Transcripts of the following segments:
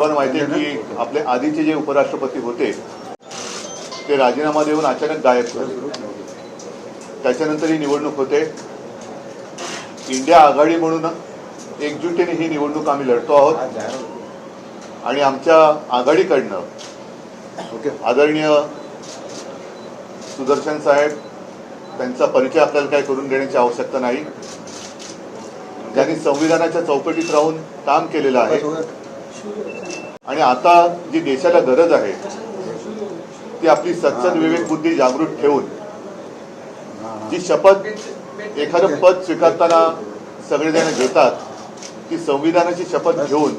पण माहिती आहे की आपले आधीचे जे उपराष्ट्रपती होते ते राजीनामा देऊन अचानक गायब झाले. त्याच्यानंतर ही निवडणूक होते. इंडिया आघाडी म्हणून एकजुटीने ही निवडणूक आम्ही लढतो आहोत आणि आमच्या आघाडीकडनं आदरणीय सुदर्शन साहेब त्यांचा परिचय आपल्याला काय करून देण्याची आवश्यकता नाही. ज्यांनी संविधानाच्या चौकटीत राहून काम केलेलं आहे आणि आता जी देशाला गरज आहे ती आपली सत्सद विवेक बुद्धी जागृत ठेवून जी शपथ एखादं पद स्वीकारताना सगळेजण घेतात ती संविधानाची शपथ घेऊन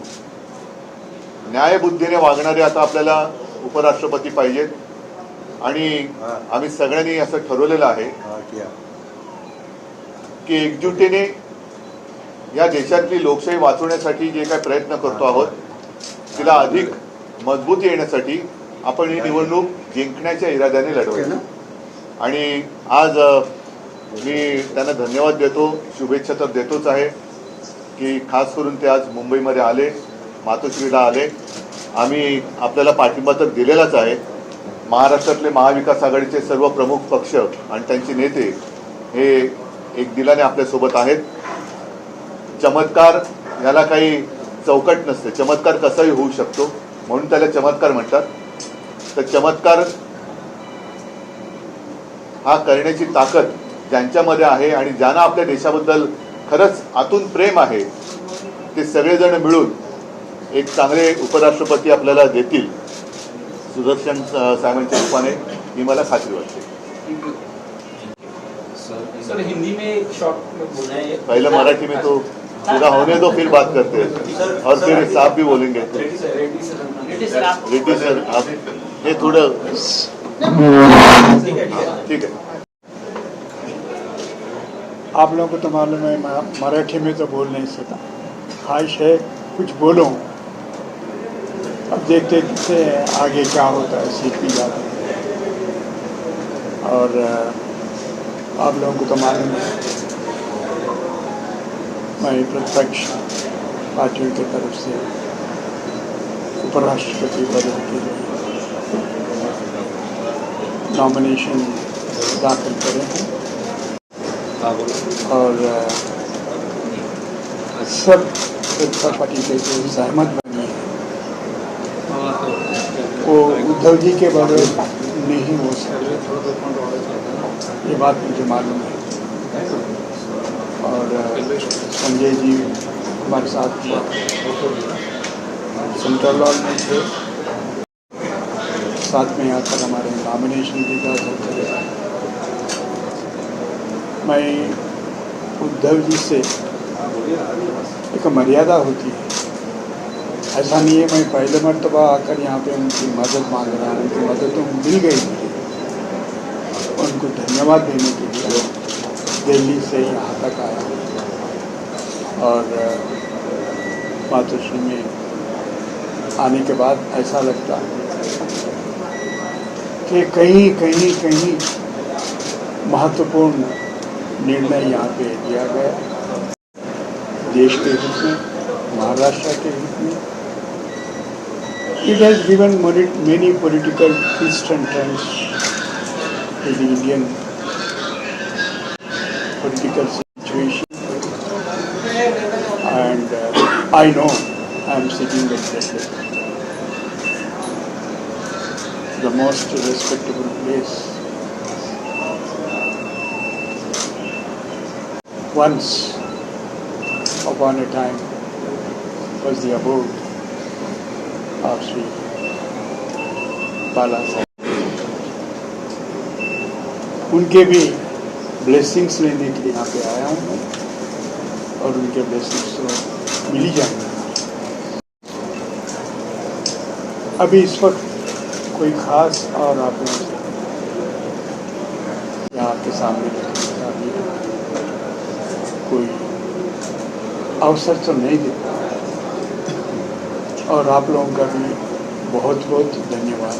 न्यायबुद्धीने वागणारे आता आपल्याला उपराष्ट्रपती पाहिजेत. आणि आम्ही सगळ्यांनी असं ठरवलेलं आहे की एकजुटीने या देशातली लोकशाही वाचवण्यासाठी जे काही प्रयत्न करतो आहोत तिला अधिक मजबूती येण्यासाठी आपण ही निवडणूक जिंकण्याच्या इराद्याने लढवली. आणि आज मी त्यांना धन्यवाद देतो, शुभेच्छा तर देतोच आहे की खास करून ते आज मुंबईमध्ये आले, मातोश्रीला आले. आम्ही आपल्याला पाठिंबा तर दिलेलाच आहे. महाराष्ट्रातले महाविकास आघाडीचे सर्व प्रमुख पक्ष आणि त्यांचे नेते हे एक दिलाने आपल्यासोबत आहेत. चमत्कार याला काही चौकट नसते. चमत्कार कसाही होऊ शकतो म्हणून त्याला चमत्कार म्हणतात. तर चमत्कार हा करण्याची ताकद ज्यांच्यामध्ये आहे आणि ज्यांना आपल्या देशाबद्दल खरंच आतून प्रेम आहे ते सगळेजण मिळून एक चांगले उपराष्ट्रपती आपल्याला देतील सुदर्शन साहेबांच्या रूपाने, ही मला खात्री वाटते. सर हिंदी में एक शॉर्ट में बोलना है. पहले मराठी में तो पूरा होने दो फिर बात करते हैं और फिर साहब भी बोलेंगे. रेड्डी सर आप ये थोड़ा ठीक है. आप लोगों को तो मालूम है मराठी में तो बोल नहीं सकता. ख्वाहिश है कुछ बोलूं. अब देखते देखते आगे क्या होता है, सीख भी जाते हैं. और आप लोगों को तो मालूम है मैं प्रतिपक्ष पार्टियों की तरफ से उपराष्ट्रपति पद के लिए नॉमिनेशन दाखिल करे हैं और सब प्रतिपक्ष पार्टी के जो सहमत बने हैं वो उद्धव जी के बगैर नहीं हो सकते, ये बात मुझे मालूम है. और संजय जी हमारे साथ सेंट्रल हॉल में थे, साथ में आकर हमारे नॉमिनेशन भी दाखिल करे. मैं उद्धव जी से एक मर्यादा होती है. ऐसा नहीं है मैं पहले मर्तबा आकर यहाँ पे उनकी मदद मांग रहा हूँ. उनकी मदद तो मिल गई मुझे. उनको धन्यवाद देने के लिए दिल्ली से यहाँ तक आया और मातोश्री में आने के बाद ऐसा लगता कि कहीं कहीं कहीं महत्वपूर्ण निर्णय यहाँ पे लिया गया देश के हित में, महाराष्ट्र के हित में. It has given many political twists and turns to the Indian political situation, and I know I am sitting at the most respectable place. Once upon a time was the abode of Sri Bala Sahib. उनके भी blessings लेने के लिए यहाँ पे आया हूँ मैं और उनके ब्लेसिंग्स तो मिल ही जाएंगे. अभी इस वक्त कोई ख़ास और आप यहाँ के सामने कोई अवसर तो नहीं देता. और आप लोगों का भी बहुत बहुत धन्यवाद.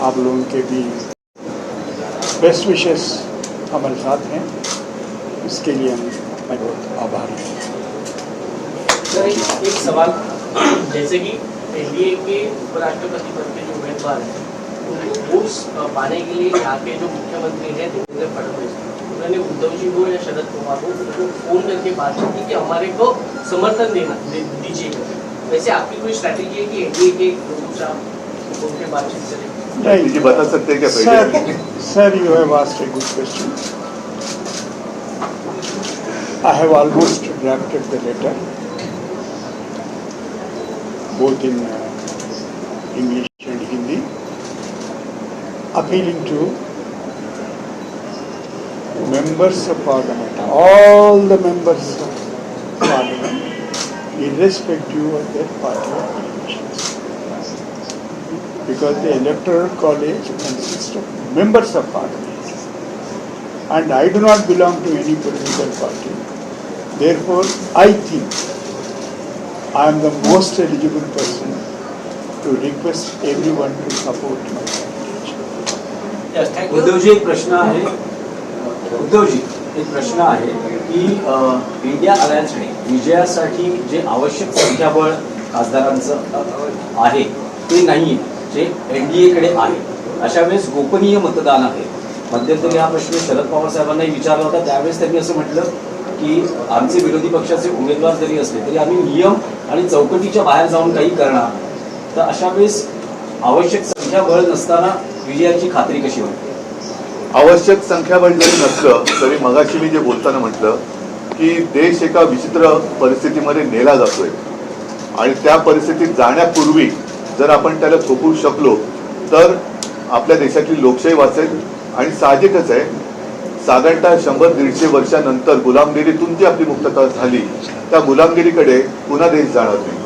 आप लोगों के भी बेस्ट विशेस हमारे साथ हैं, इसके लिए मैं बहुत आभारी हूँ. सर एक सवाल, जैसे कि एनडीए के उपराष्ट्रपति पद के जो उम्मीदवार हैं उनको वोट्स पाने के लिए यहाँ के जो मुख्यमंत्री हैं देवेंद्र फडणवीस, उन्होंने उद्धव जी को या शरद पवार को उनको फोन करके बातचीत की कि हमारे को समर्थन दीजिएगा। वैसे आपकी कोई स्ट्रैटेजी है कि एनडीए के लोगों से आप उनके बातचीत करें? नहीं जी बता सकते हैं क्या पहले? Sir, you have asked a good question. I have almost drafted the letter, both in English and Hindi, appealing to members of parliament, all the members of parliament, irrespective of their party affiliations. Because the electoral college consists of members of parliament, and I do not belong to any political party. Therefore, I think I am the most eligible person to request everyone to support my candidature. Yes, thank you. Uddhavji एक प्रश्न आहे, उद्धवजी एक प्रश्न आहे की India अलायन्सने विजयासाठी जे आवश्यक संख्याबळ खासदारांचं आहे ते नाही, जे एनडीएकडे आहे. अशा वेळेस गोपनीय मतदान आहे. मध्यंतरी हा प्रश्न शरद पवार साहेबांनाही विचारला होता. त्यावेळेस त्यांनी असं म्हटलं की आमचे विरोधी पक्षाचे उमेदवार जरी असले तरी आम्ही नियम आणि चौकटीच्या बाहेर जाऊन काही करणार. तर अशा वेळेस आवश्यक संख्याबळ नसताना विजयाची खात्री कशी होईल? आवश्यक संख्याबळ जरी नसलं तरी मगाशी मी जे बोलताना म्हटलं की देश एका विचित्र परिस्थितीमध्ये नेला जातोय आणि त्या परिस्थितीत जाण्यापूर्वी जर आपण त्याला थोपवू शकलो तर आपल्या देशातली लोकशाही वाचेल. आणि साहजिकच आहे, साधारणतः 100-150 वर्षानंतर गुलामगिरीतून जी आपली मुक्तता झाली त्या गुलामगिरीकडे पुन्हा देश जाणार नाही.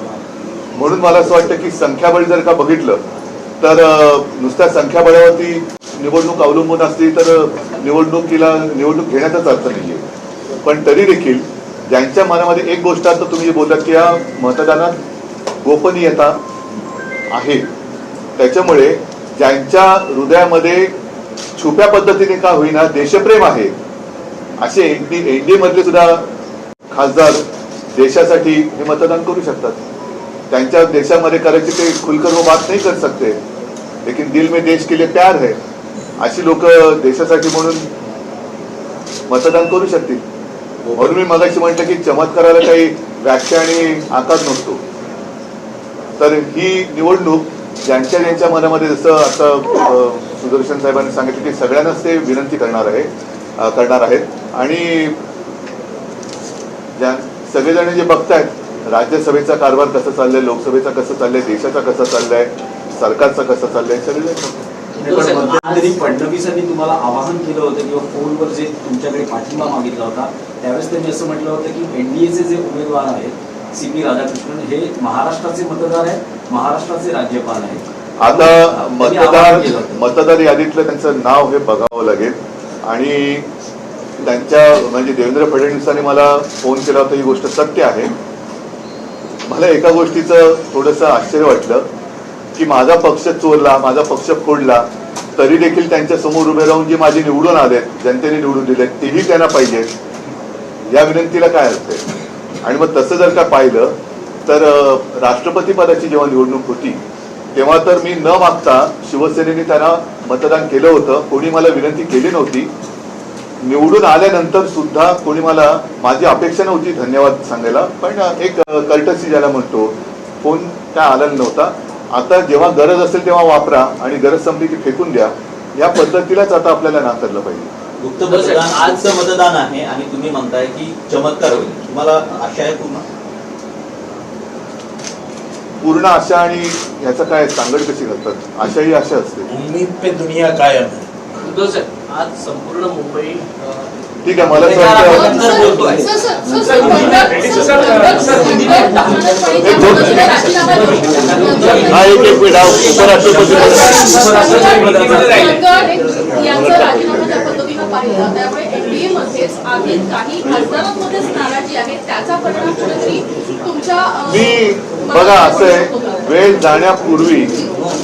म्हणून मला असं वाटतं की संख्याबळ जर का बघितलं तर नुसत्या संख्याबळावरती निवडणूक अवलंबून असली तर निवडणूक घेण्याचाच अर्थ नाहीये. पण तरी देखील ज्यांच्या मनामध्ये एक गोष्ट आता तुम्ही बोललात की या मतदानात गोपनीयता आहे, त्याच्यामुळे ज्यांच्या हृदयामध्ये छुप्या पद्धतीने का होईना देशप्रेम आहे असे एनडीए मधले सुद्धा खासदार देशासाठी हे मतदान करू शकतात. त्यांच्या देशामध्ये करायचे ते खुलकर वो बात नहीं कर सकते, लेकिन दिल में देश के लिए प्यार है अशी लोक देशासाठी म्हणून मतदान करू शकतील. म्हणून मी मगाशी म्हटलं की चमत्काराला काही व्याख्या आणि आकार नसतो. तर ही निवडणूक ज्यांच्या मनामध्ये, जसं आता सुदर्शन साहेबांनी सांगितलं की सगळ्यांनाच ते विनंती करणार आहेत आणि सगळेजण जे बघतायत राज्यसभेचा कारभार कसा चाललाय, लोकसभेचा कसं चाललंय, देशाचा कसा चाललाय, सरकारचा कसं चाललंय, सगळेजण. पण मध्यंतरी फडणवीसांनी तुम्हाला आवाहन केलं होतं किंवा फोनवर जे तुमच्याकडे पाठिंबा मागितला होता त्यावेळेस त्यांनी असं म्हटलं होतं की एनडीएचे जे उमेदवार आहेत CP राधाकृष्णन हे महाराष्ट्राचे मतदार आहेत, महाराष्ट्राचे राज्यपाल आहेत. आता मतदार यादीतलं त्यांचं नाव हे बघावं लागेल आणि त्यांच्या म्हणजे देवेंद्र फडणवीसांनी मला फोन केला होता, ही गोष्ट सत्य आहे. मला एका गोष्टीचं थोडंसं आश्चर्य वाटलं की माझा पक्ष चोरला, माझा पक्ष फोडला, तरी देखील त्यांच्या समोर उभे राहून जे माझे निवडून आलेत, जनतेने निवडून दिलेत, तेही त्यांना पाहिजेत. या विनंतीला काय अर्थ आहे? आणि मग तसं जर का पाहिलं तर राष्ट्रपती पदाची जेव्हा निवडणूक होती तेव्हा तर मी न मागता शिवसेनेने त्यांना मतदान केलं होतं. कोणी मला विनंती केली नव्हती. निवडून आल्यानंतर सुद्धा कोणी मला, माझी अपेक्षा नव्हती धन्यवाद सांगायला, पण एक कर्टसी ज्याला म्हणतो, फोन काय आला नव्हता. आता जेव्हा गरज असेल तेव्हा वापरा आणि गरज संपली की फेकून द्या, या पद्धतीलाच आता आपल्याला नाकारलं पाहिजे. गुप्त मतदान आजचं मतदान आहे आणि तुम्ही म्हणताय की चमत्कार होईल, तुम्हाला आशा आहे पूर्ण आशा आणि याचा काय सांगड कशी घालतात? आशा ही आशा असते. उम्मीद पे दुनिया कायम है. उद्धव सर, आज संपूर्ण मुंबई ठीक आहे, मला असं वाटतं हा एक मिनिट, उपराष्ट्रपती यांचा राजीनामा ज्या पद्धतीनं पाहिला त्यामुळे एनडीए मध्येच आधी काही खासदारांमध्येच नाराजी आहे, त्याचा परिणाम कुठेतरी तुमच्या मी बघा असं आहे, वेळ जाण्यापूर्वी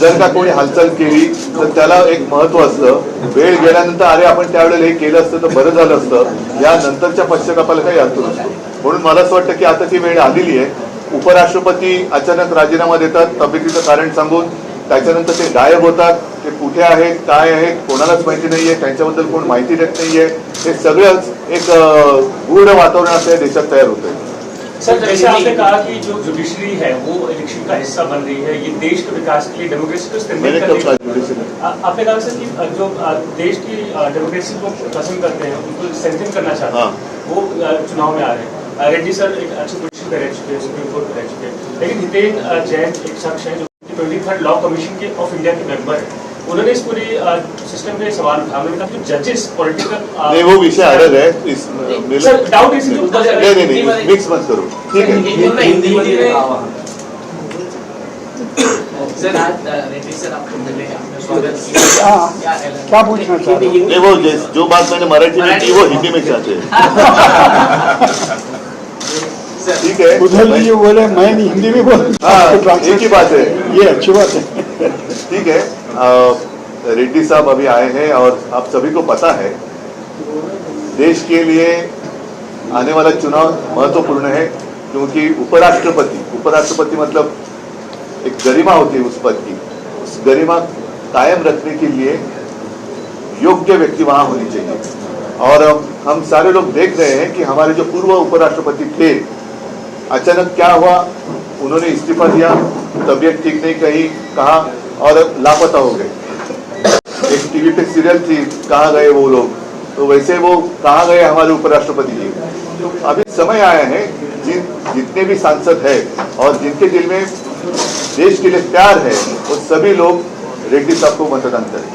जर का कोणी हालचाल केली तर त्याला एक महत्व असतं. वेळ गेल्यानंतर अरे आपण त्यावेळेला हे केलं असतं तर बरं झालं असतं, या नंतरच्या पश्चातापाला काही अर्थ नसतो. म्हणून मला असं वाटतं की आता ती वेळ आलेली आहे उपराष्ट्रपती अचानक राजीनामा देतात तब्येतीचं कारण सांगून, त्याच्यानंतर ते गायब होतात. ते कुठे आहेत, काय आहेत, कोणालाच माहिती नाहीये, त्यांच्याबद्दल कोण माहिती देत नाहीये. हे सगळंच एक गूढ वातावरण आपल्या देशात तयार होतंय. सर, जैसे आपने कहा कि जो जुडिशरी है वो इलेक्शन का हिस्सा बन रही है, ये देश के विकास के लिए, डेमोक्रेसी को मैंने स्ट्रेंथन कब करने कहा जुडिशरी? आपने कहा सर कि जो देश की डेमोक्रेसी को पसंद करते हैं, उनको स्ट्रेंथन करना चाहते हैं, वो चुनाव में आ रहे हैं. रेड्डी सर एक अच्छी पोजीशन पे रह चुके हैं, सुप्रीम कोर्ट पे रह चुके हैं, लेकिन हितेन जैन एक शख्स है जो 23rd law commission K of India K member है. उन्होंने इस पूरी सिस्टम पे सवाल उठाया. उन्होंने कहा कि जजेस पॉलिटिकल नहीं, वो विषय अलग है. इस सर डाउट इसी नहीं, मिक्स मत करो. ठीक है. हिंदी मध्ये आवाहन. सर आज रेड्डी सर आपको मिले, आपने स्वागत किया. हाँ, क्या पूछना चाह रहे हो? नहीं, वो जो बात मैंने मराठी में की वो हिंदी में चाहते हैं. ठीक है. उधर भी जो बोले मैं भी हिंदी में बोल. हाँ, एक ही बात है. ये अच्छी बात है. ठीक है. रेड्डी साहब अभी आए हैं और आप सभी को पता है देश के लिए आने वाला चुनाव महत्वपूर्ण है, क्योंकि उपराष्ट्रपति मतलब एक गरिमा होती है उस पद की. उस गरिमा कायम रखने के लिए योग्य व्यक्ति वहां होनी चाहिए. और हम सारे लोग देख रहे हैं कि हमारे जो पूर्व उपराष्ट्रपति थे, अचानक क्या हुआ, उन्होंने इस्तीफा दिया, तबीयत ठीक नहीं कहा और लापता हो गए. एक टीवी पे सीरियल थी, कहाँ गए वो लोग, तो वैसे वो कहाँ गए हमारे उपराष्ट्रपति जी. तो अभी समय आया है जितने भी सांसद है और जिनके दिल में देश के लिए प्यार है, वो सभी लोग रेड्डी साहब को मतदान करें.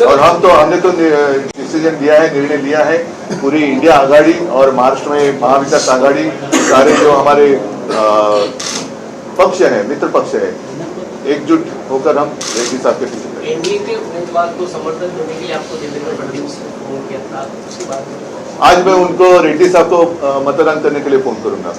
और हमने तो डिसीजन लिया है, निर्णय लिया है. पूरी इंडिया आघाड़ी और महाराष्ट्र में महाविकास आघाड़ी, सारे जो हमारे पक्ष है, मित्र पक्ष है, एकजुट होकर हम रेड्डी साहब के पीछे करेंगे. एनडीए के उम्मीदवार को समर्थन देने के लिए आपको देवेंद्र फडणवीस ने फोन किया था, उसके बाद आज मैं उनको रेड्डी साहब को मतदान करने के लिए फोन करूंगा.